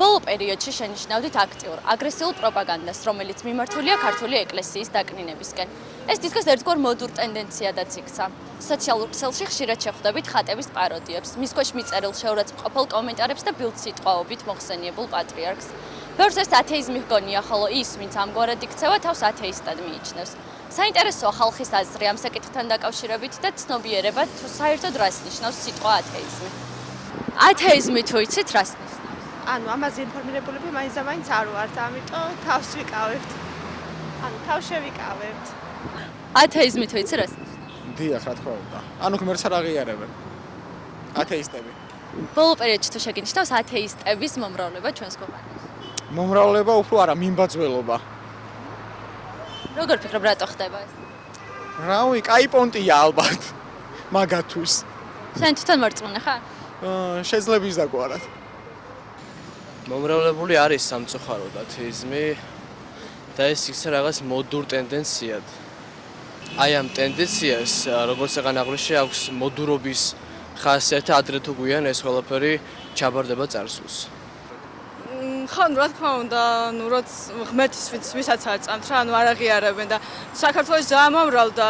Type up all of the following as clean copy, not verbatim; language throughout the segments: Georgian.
ბოლო პერიოდში შენიშნავდით აქტიურ აგრესიულ პროპაგანდას, რომელიც მიმართულია ქართული ეკლესიის დაკნინებისკენ. ეს თითქოს ერთგვარ მოდურ ტენდენციადაც იქცა. სოციალურ ქსელში ხშირად შეხვდებით ხატების პაროდიებს, მის ქვეშ მიწერილ შეურაცხმყოფელ კომენტარებს და ბილდსიტყვაობით მოხსენიებულ პატრიარქს. ბევრს ეს ათეიზმი ჰგონია, ხოლო ის, ვინც ამგვარად იქცევა, თავს ათეისტად მიიჩნევს. საინტერესოა ხალხის აზრი ამ საკითხთან დაკავშირებით და ცნობიერება, თუ საერთოდ რას ნიშნავს სიტყვა ათეიზმი. ათეიზმი თუ იცით რას ნიშნავს? ანუ ამაზე ინფორმირებულები მაინც და მაინც არ ვართ, ამიტომ თავს ვიკავებთ. თავს შევიკავებთ. ათეიზმი თუ იცი რას ნიშნავს? დიახ, რა თქმა უნდა. ანუ ღმერთს არ აღიარებენ. ათეისტები. ბოლო პერიოდში თუ შეგინიშნავს ათეისტების მომრავლება ჩვენს ქვეყანაში. მომრავლება უფრო არა, მიმბაძველობა. როგორ ფიქრობ, რატო ხდება ეს? რავი, კაი პონტია ალბათ. მაგათვის. შენ თვითონ მორწმუნე ხარ? შეიძლება ის დაგვარად. მომრავლებული არის სამწუხაროდ ათეიზმი და ეს იქცა რაღაც მოდურ ტენდენციად. აი ამ ტენდენციას, როგორც აღნიშნე, აქვს მოდურობის ხასიათი, ადრე თუ გვიან ეს ყველაფერი ჩაბარდება წარსულს. ხო, რა თქმა უნდა, რაც ღმერთის ვისაც არ წამთ რა, არ აღიარებენ და საქართველოს ძალიან მომრავლდა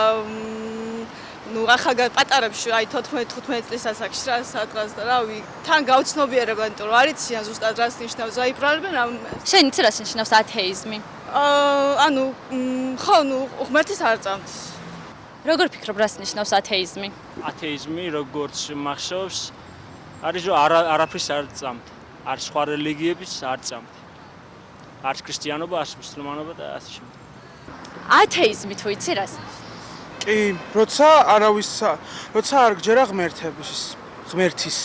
ახალგაზრდა პატარებში, აი 14-15 წლის ასაკში რა სადღაც და რავი, თან გავცნობიერებენ, იმიტომ რომ არ იციან ზუსტად რას ნიშნავს, აიბრალებენ ამ. შენ იცი რას ნიშნავს ათეიზმი? ანუ ხო, ღმერთის არ წამთ. როგორ ფიქრობ, რას ნიშნავს ათეიზმი? ათეიზმი, როგორც მახსოვს, არის რომ არაფრის არ წამთ. არც სხვა რელიგიების არ წამთ. არც ქრისტიანობა, არც მუსლიმანობა და ასე შემდეგ. ათეიზმი თუ იცი რას ნიშნავს? კი, როცა არ გჯერა ღმერთის.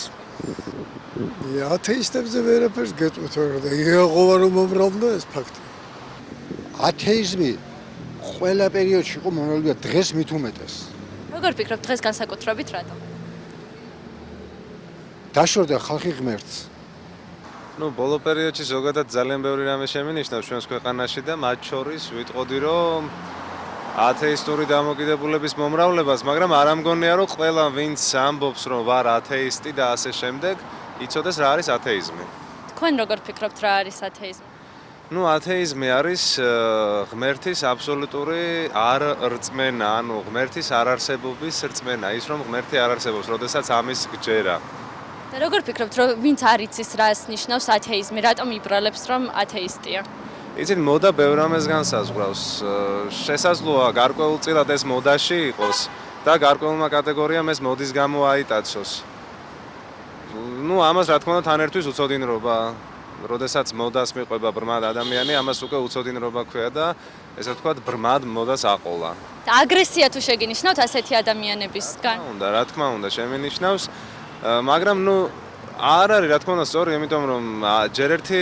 ათეისტებზე ვერაფერს გეტყვით, მაგრამ იეღოვა რომ მომრავლდა ეს ფაქტი. ათეიზმი ყველა პერიოდში იყო მომრავლდება, დღეს მით უმეტეს. როგორ ფიქრობ, დღეს განსაკუთრებით რატო? დაშორდა ხალხი ღმერთს. ბოლო პერიოდში ზოგადად ძალიან ბევრი რამე შემინიშნავს ჩვენს ქვეყანაში და მათ შორის ვიტყოდი რომ ათეისტური დამოკიდებულების მომრავლებას, მაგრამ არ ამგონია რომ ყველა ვინც ამბობს რომ ვარ ათეისტი და ასე შემდეგ, იცოდეს რა არის ათეიზმი. თქვენ როგორ ფიქრობთ, რა არის ათეიზმი? ათეიზმი არის ღმერთის აბსოლუტური არ რწმენა, ღმერთის არარსებობის რწმენა, ის რომ ღმერთი არ არსებობს, როდესაც ამის გჯერა. და როგორ ფიქრობთ, რომ ვინც არ იცის რას ნიშნავს ათეიზმი, რატომ იბრალებს რომ ათეისტია? იცით, მოდა ბევრ რამეს განსაზღვრავს. შესაძლოა გარკვეულწილად ეს მოდაში იყოს და გარკვეულმა კატეგორიამ ეს მოდის გამო აიტაცოს. ამას რა თქმა უნდა თან ერთვის უცოდინრობა. როდესაც მოდას მიყვება ბრმად ადამიანი, ამას უკვე უცოდინრობა ქვია და ესე ვთქვათ, ბრმად მოდას აყოლა. და აგრესია თუ შეგინიშნავთ ასეთი ადამიანებისგან? რა თქმა უნდა, შემინიშნავს, მაგრამ არ არის რა თქმა უნდა სწორი, იმიტომ რომ ჯერ ერთი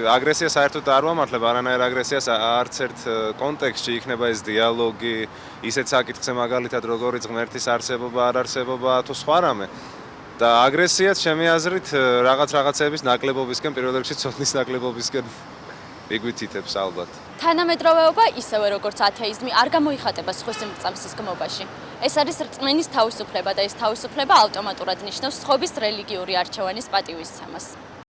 აგრესია საერთოდ არ ვამართლებ, არანაირ აგრესიას არც ერთ კონტექსტში იქნება ეს დიალოგი, ისეთ საკითხზე მაგალითად როგორიც ღმერთის არსებობა, არ არსებობა თუ სხვა რამე. და აგრესიაც ჩემი აზრით რაღაცების ნაკლებობისკენ, პირველ რიგში ცოდნის ნაკლებობისკენ იგვითითებს ალბათ. თანამედროვეობა ისევე როგორც ათეიზმი არ გამოიხატება სხვის მრწამსის გმობაში. ეს არის რწმენის თავისუფლება და ეს თავისუფლება ავტომატურად ნიშნავს სხვების რელიგიური არჩევანის პატივისცემას.